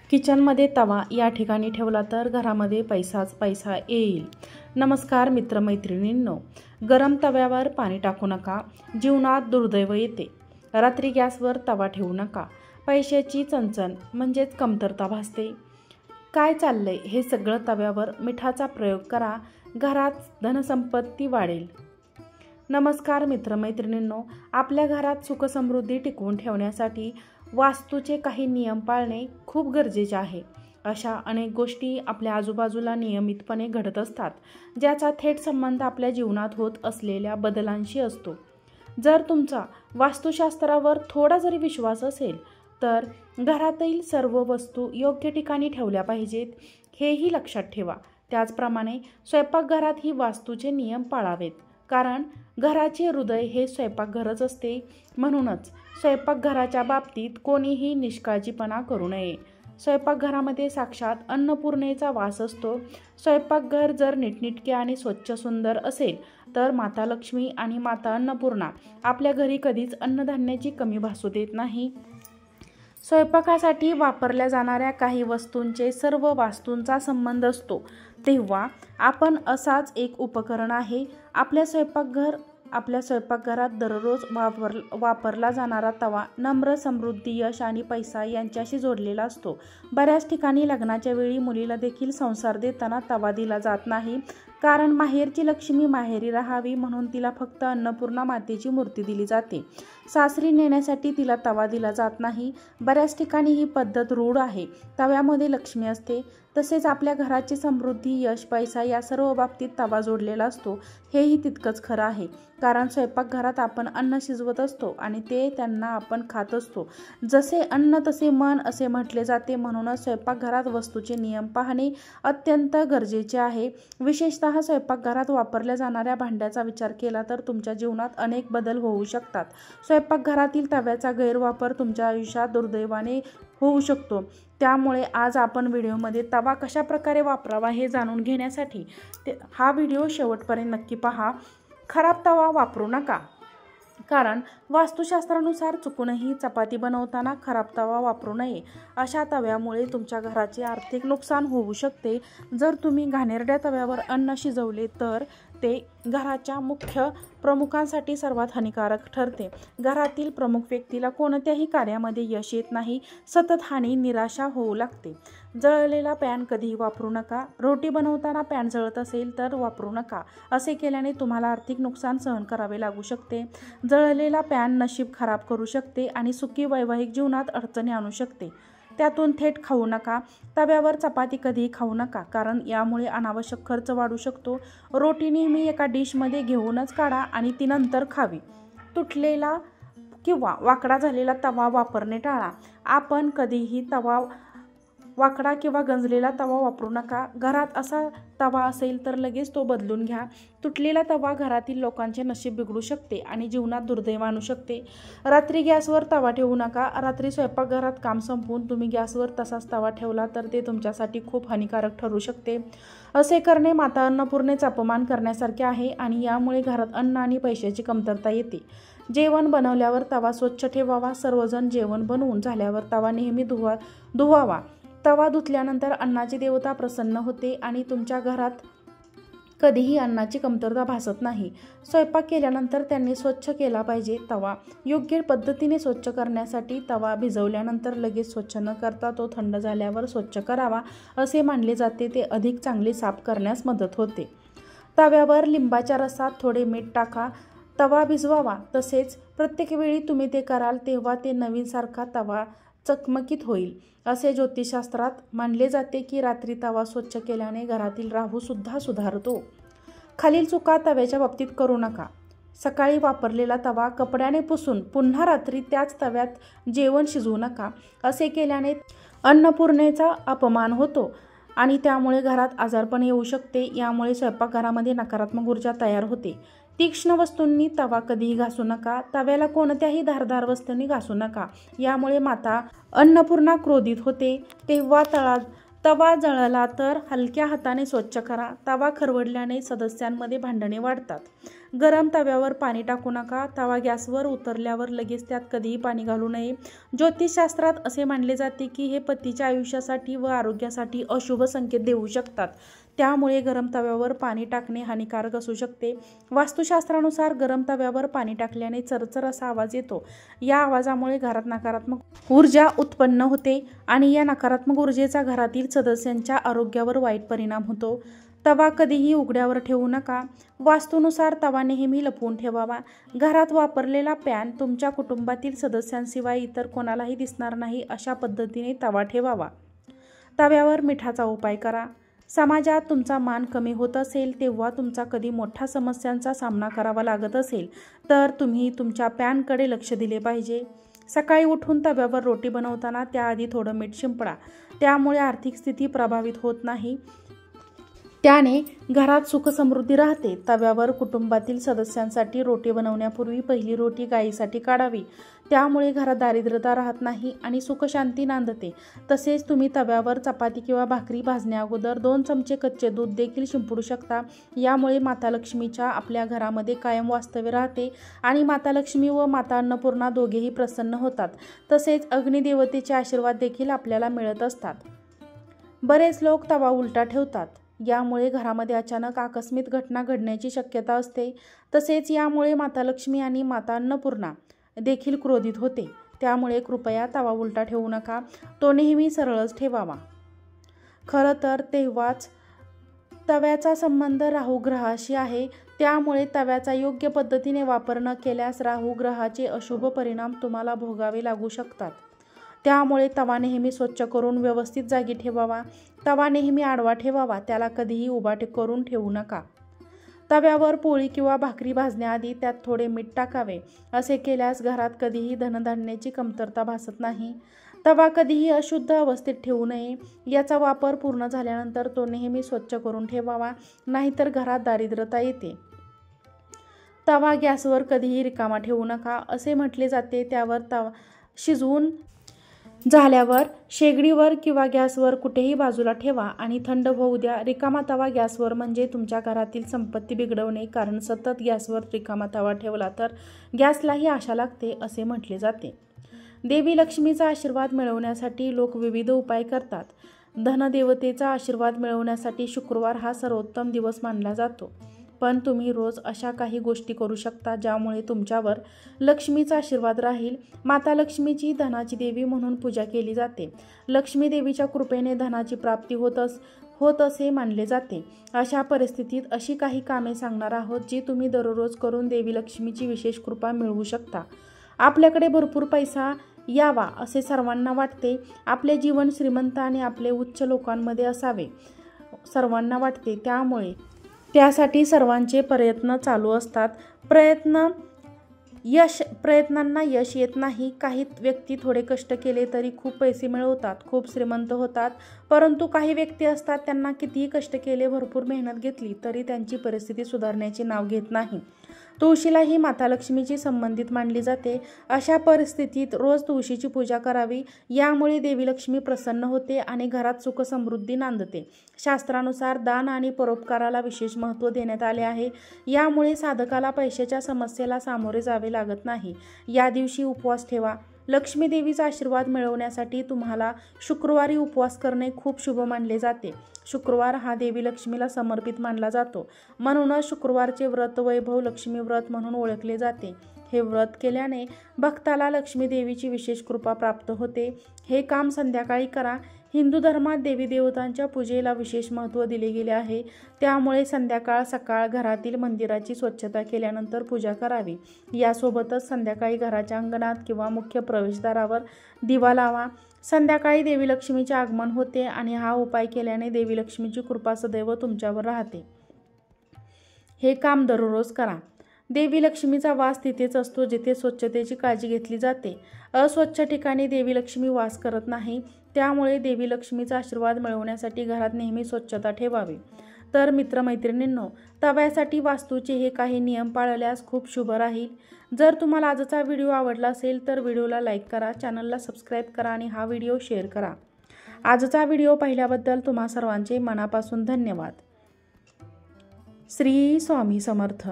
किचनमध्ये तवा या ठिकाणी ठेवला तर घरामध्ये पैसाच पैसा येईल। नमस्कार मित्रमैत्रिणींनो, गरम तव्यावर पाणी टाकू नका, जीवनात दुर्दैव येते। रात्री गॅसवर तवा ठेवू नका, पैशाची चणचण म्हणजेच कमतरता भासते। काय चाललंय हे सगळं तव्यावर मिठाचा प्रयोग करा, घरात धनसंपत्ती वाढेल। नमस्कार मित्रमैत्रिणींनो, आपल्या घरात सुखसमृद्धी टिकवून ठेवण्यासाठी वास्तूचे काही नियम पाळणे खूप गरजेचे आहे। अशा अनेक गोष्टी आपल्या आजूबाजूला नियमितपणे घडत असतात, ज्याचा थेट संबंध आपल्या जीवनात होत असलेल्या बदलांशी असतो। जर तुमचा वास्तुशास्त्रावर थोडा जरी विश्वास असेल तर घरातील सर्व वस्तू योग्य ठिकाणी ठेवल्या पाहिजेत, हेही लक्षात ठेवा। त्याचप्रमाणे स्वयंपाकघरातही वास्तूचे नियम पाळावेत, कारण घराचे हृदय हे स्वयंपाकघरच असते। म्हणूनच स्वयंपाकघराच्या बाबतीत कोणीही निष्काळजीपणा करू नये। स्वयंपाकघरामध्ये साक्षात अन्नपूर्णेचा वास असतो। स्वयंपाकघर जर नीटनेटके आणि स्वच्छ सुंदर असेल तर माता लक्ष्मी आणि माता अन्नपूर्णा आपल्या घरी कधीच अन्नधान्याची कमी भासू देत नाही। स्वयंपाकासाठी वापरल्या जाणाऱ्या काही वस्तूंचे सर्व वास्तूंचा संबंध असतो, तेव्हा आपण असाच एक उपकरण आहे। आपल्या स्वयंपाकघरात दररोज वापरला जाणारा तवा नम्र, समृद्धी, यश आणि पैसा यांच्याशी जोडलेला असतो। बऱ्याच ठिकाणी लग्नाच्या वेळी मुलीला देखील संसार देताना तवा दिला जात नाही, कारण माहेरची लक्ष्मी माहेरी राहावी म्हणून तिला फक्त अन्नपूर्णा मातेची मूर्ती दिली जाते। सासरी नेण्यासाठी तिला तवा दिला जात नाही। बऱ्याच ठिकाणी ही पद्धत रूढ आहे। तव्यामध्ये लक्ष्मी असते, तसेच आपल्या घराची समृद्धी, यश, पैसा या सर्व बाबतीत तवा जोडलेला असतो, हेही तितकंच खरं आहे। कारण स्वयंपाकघरात आपण अन्न शिजवत असतो आणि ते त्यांना आपण खात असतो। जसे अन्न तसे मन असे म्हटले जाते, म्हणूनच स्वयंपाकघरात वस्तूचे नियम पाहणे अत्यंत गरजेचे आहे। विशेषतः स्वयंपाकघरात वापरल्या जाणाऱ्या भांड्याचा विचार केला तर तुमच्या जीवनात अनेक बदल होऊ शकतात। स्वयंपाकघरातील तव्याचा गैरवापर तुमच्या आयुष्यात दुर्दैवाने होऊ शकतो। त्यामुळे आज आपण व्हिडिओमध्ये तवा कशा प्रकारे वापरावा हे जाणून घेण्यासाठी हा व्हिडिओ शेवटपर्यंत नक्की पहा। खराब तवा वापरू नका, कारण वास्तुशास्त्रानुसार चुकूनही चपाती बनवताना खराब तवा वापरू नये। अशा तव्यामुळे तुमच्या घराचे आर्थिक नुकसान होऊ शकते। जर तुम्ही घाणेरड्या तव्यावर अन्न शिजवले तर ते घराच्या मुख्य प्रमुखांसाठी सर्वात हानिकारक ठरते। घरातील प्रमुख व्यक्तीला कोणत्याही कार्यामध्ये यश येत नाही, सतत हानी, निराशा होऊ लागते। जळलेला पॅन कधीही वापरू नका। रोटी बनवताना पॅन जळत असेल तर वापरू नका, असे केल्याने तुम्हाला आर्थिक नुकसान सहन करावे लागू शकते। जळलेला पॅन नशीब खराब करू शकते आणि सुखी वैवाहिक जीवनात अडचणी आणू शकते। त्यातून थेट खाऊ नका। तव्यावर चपाती कधीही खाऊ नका, कारण यामुळे अनावश्यक खर्च वाढू शकतो। रोटी नेहमी एका डिशमध्ये घेऊनच काढा आणि ती नंतर खावी। तुटलेला किंवा वाकडा झालेला तवा वापरणे टाळा। आपण कधीही वाकडा किंवा गंजलेला तवा वापरू नका। घरात असा तवा असेल तर लगेच तो बदलून घ्या। तुटलेला तवा घरातील लोकांचे नशीब बिघडू शकते आणि जीवनात दुर्दैव आणू शकते। रात्री गॅसवर तवा ठेवू नका। रात्री स्वयंपाकघरात काम संपवून तुम्ही गॅसवर तसाच तवा ठेवला तर ते तुमच्यासाठी खूप हानिकारक ठरू शकते। असे करणे माता अन्नपूर्णेचा अपमान करण्यासारखे आहे आणि यामुळे घरात अन्न आणि पैशाची कमतरता येते। जेवण बनवल्यावर तवा स्वच्छ ठेवावा। सर्वजण जेवण बनवून झाल्यावर तवा नेहमी धुवावा। तवा धुतल्यानंतर अन्नाची देवता प्रसन्न होते आणि तुमच्या घरात कधीही अन्नाची कमतरता भासत नाही। स्वयंपाक केल्यानंतर त्यांनी स्वच्छ केला पाहिजे। तवा योग्य पद्धतीने स्वच्छ करण्यासाठी तवा भिजवल्यानंतर लगेच स्वच्छ न करता तो थंड झाल्यावर स्वच्छ करावा, असे मानले जाते। ते अधिक चांगले साफ करण्यास मदत होते। तव्यावर लिंबाच्या रसात थोडे मीठ टाका, तवा भिजवावा। तसेच प्रत्येक वेळी तुम्ही ते कराल तेव्हा ते नवीनसारखा तवा चकमकीत होईल। असे ज्योतिषशास्त्रात मानले जाते की रात्री तवा स्वच्छ केल्याने घरातील राहू सुद्धा सुधारतो। खालील चुका तव्याच्या बाबतीत करू नका। सकाळी वापरलेला तवा कपड्याने पुसून पुन्हा रात्री त्याच तव्यात जेवण शिजवू नका। असे केल्याने अन्नपूर्णेचा अपमान होतो आणि त्यामुळे घरात आजारपण येऊ शकते। यामुळे स्वयंपाकघरामध्ये नकारात्मक ऊर्जा तयार होते। तीक्ष्ण वस्तूंनी तवा कधीही घासू नका। तव्याला कोणत्याही धारदार वस्तूंनी घासू नका, यामुळे माता अन्नपूर्णा क्रोधित होते। तेव्हा तवा जळला तर हलक्या हाताने स्वच्छ करा। तवा खरवडल्याने सदस्यांमध्ये भांडणे वाढतात। गरम तव्यावर पाणी टाकू नका. तवा गॅसवर उतरल्यावर लगेच त्यात कधीही पाणी घालू नये. ज्योतिषशास्त्रात असे मानले जाते की हे पतीच्या आयुष्यासाठी व आरोग्यासाठी अशुभ संकेत देऊ शकतात. त्यामुळे गरम तव्यावर पाणी टाकणे हानिकारक असू शकते. वास्तुशास्त्रानुसार गरम तव्यावर पाणी टाकल्याने चरचर असा आवाज येतो. या आवाजामुळे घरात नकारात्मक ऊर्जा उत्पन्न होते आणि या नकारात्मक ऊर्जेचा घरातील सदस्यांच्या आरोग्यावर वाईट परिणाम होतो. तवा कधीही उघड्यावर ठेवू नका. वास्तूनुसार तवा नेहमी लपवून ठेवावा. घरात वापरलेला पॅन तुमच्या कुटुंबातील सदस्यांशिवाय इतर कोणालाही दिसणार नाही अशा पद्धतीने तवा ठेवावा. तव्यावर मिठाचा उपाय करा. समाजात तुमचा मान कमी होत असेल तेव्हा तुमचा कधी मोठ्या समस्यांचा सामना करावा लागत असेल तर तुम्ही तुमच्या पॅनकडे लक्ष दिले पाहिजे. सकाळी उठून तव्यावर रोटी बनवताना त्याआधी थोडं मीठ शिंपडा. त्यामुळे आर्थिक स्थिती प्रभावित होत नाही. त्याने घरात सुखसमृद्धी राहते. तव्यावर कुटुंबातील सदस्यांसाठी रोटी बनवण्यापूर्वी पहिली रोटी गायीसाठी काढावी. त्यामुळे घरात दारिद्र्यता राहत नाही आणि सुखशांती नांदते. तसेच तुम्ही तव्यावर चपाती किंवा भाकरी भाजण्याअगोदर 2 चमचे कच्चे दूध देखील शिंपडू शकता. यामुळे माता लक्ष्मीच्या आपल्या घरामध्ये कायम वास्तव्य राहते आणि माता लक्ष्मी व माता अन्नपूर्णा दोघेही प्रसन्न होतात. तसेच अग्निदेवतेचे आशीर्वाद देखील आपल्याला मिळत असतात. बरेच लोक तवा उलटा ठेवतात. यामुळे घरामध्ये अचानक आकस्मिक घटना घडण्याची शक्यता असते. तसेच यामुळे माता लक्ष्मी आणि माता अन्नपूर्णा देखील क्रोधित होते. त्यामुळे कृपया तवा उलटा ठेवू नका. तो नेहमी सरळच ठेवावा. खरं तर तेव्हाच तव्याचा संबंध राहू ग्रहाशी आहे. त्यामुळे तव्याचा योग्य पद्धतीने वापर न केल्यास राहू ग्रहाचे अशुभ परिणाम तुम्हाला भोगावे लागू शकतात. त्यामुळे तवा नेहमी स्वच्छ करून व्यवस्थित जागी ठेवावा. तवा नेहमी आडवा ठेवावा. त्याला कधीही उभा करून ठेवू नका. तव्यावर पोळी किंवा भाकरी भाजण्याआधी त्यात थोडे मीठ टाकावे. असे केल्यास घरात कधीही धनधान्याची कमतरता भासत नाही. तवा कधीही अशुद्ध अवस्थेत ठेवू नये. याचा वापर पूर्ण झाल्यानंतर तो नेहमी स्वच्छ करून ठेवावा. नाहीतर घरात दारिद्र्यता येते. तवा गॅसवर कधीही रिकामा ठेवू नका. असे म्हटले जाते त्यावर तवा शिजवून झाल्यावर शेगडीवर किंवा गॅसवर कुठेही बाजूला ठेवा आणि थंड होऊ द्या. रिकामा तवा गॅसवर म्हणजे तुमच्या घरातील संपत्ती बिघडवणे. कारण सतत गॅसवर रिकामा तवा ठेवला तर गॅसलाही आशा लागते असे म्हटले जाते. देवी लक्ष्मीचा आशीर्वाद मिळवण्यासाठी लोक विविध उपाय करतात. धनदेवतेचा आशीर्वाद मिळवण्यासाठी शुक्रवार हा सर्वोत्तम दिवस मानला जातो. पण तुम्ही रोज अशा काही गोष्टी करू शकता ज्यामुळे तुमच्यावर लक्ष्मीचा आशीर्वाद राहील. माता लक्ष्मीची धनाची देवी म्हणून पूजा केली जाते. लक्ष्मी देवीच्या कृपेने धनाची प्राप्ती होत असे मानले जाते. अशा परिस्थितीत अशी काही कामे सांगणार आहोत जी तुम्ही दररोज करून देवी लक्ष्मीची विशेष कृपा मिळवू शकता. आपल्याकडे भरपूर पैसा यावा असे सर्वांना वाटते. आपले जीवन श्रीमंत आणि आपले उच्च लोकांमध्ये असावे सर्वांना वाटते. त्यामुळे त्यासाठी सर्वांचे प्रयत्न चालू असतात. प्रयत्नांना यश येत नाही. काही व्यक्ती थोडे कष्ट केले तरी खूप पैसे मिळवतात, खूप श्रीमंत होतात. परंतु काही व्यक्ती असतात त्यांना कितीही कष्ट केले, भरपूर मेहनत घेतली तरी त्यांची परिस्थिती सुधारण्याचे नाव घेत नाही. तुळशीलाही माता लक्ष्मीची संबंधित मानली जाते. अशा परिस्थितीत रोज तुळशीची पूजा करावी. यामुळे देवी लक्ष्मी प्रसन्न होते आणि घरात सुख समृद्धी नांदते. शास्त्रानुसार दान आणि परोपकाराला विशेष महत्त्व देण्यात आले आहे. यामुळे साधकाला पैशाच्या समस्येला सामोरे जावे लागत नाही. या दिवशी उपवास ठेवा. लक्ष्मी देवीचा आशीर्वाद मिळवण्यासाठी तुम्हाला शुक्रवारी उपवास करणे खूप शुभ मानले जाते. शुक्रवार हा देवी लक्ष्मीला समर्पित मानला जातो. म्हणूनच शुक्रवारचे व्रत वैभव लक्ष्मी व्रत म्हणून ओळखले जाते. हे व्रत केल्याने भक्ताला लक्ष्मी देवीची विशेष कृपा प्राप्त होते. हे काम संध्याकाळी करा. हिंदू धर्मात देवी देवतांच्या पूजेला विशेष महत्त्व दिले गेले आहे. त्यामुळे संध्याकाळ सकाळ घरातील मंदिराची स्वच्छता केल्यानंतर पूजा करावी. यासोबतच संध्याकाळी घराच्या अंगणात किंवा मुख्य प्रवेशद्वारावर दिवा लावा. संध्याकाळी देवी लक्ष्मीचे आगमन होते आणि हा उपाय केल्याने देवी लक्ष्मीची कृपा सदैव तुमच्यावर राहते. हे काम दररोज करा. देवी लक्ष्मीचा वास तिथेच असतो जिथे स्वच्छतेची काळजी घेतली जाते. अस्वच्छ ठिकाणी देवी लक्ष्मी वास करत नाही. त्यामुळे देवी लक्ष्मीचा आशीर्वाद मिळवण्यासाठी घरात नेहमी स्वच्छता ठेवावी. तर मित्रमैत्रिणींनो, तव्यासाठी वास्तूचे हे काही नियम पाळल्यास खूप शुभ राहील. जर तुम्हाला आजचा व्हिडिओ आवडला असेल तर व्हिडिओला लाईक करा, चॅनलला सबस्क्राईब करा आणि हा व्हिडिओ शेअर करा. आजचा व्हिडिओ पाहिल्याबद्दल तुम्हा सर्वांचे मनापासून धन्यवाद. श्री स्वामी समर्थ.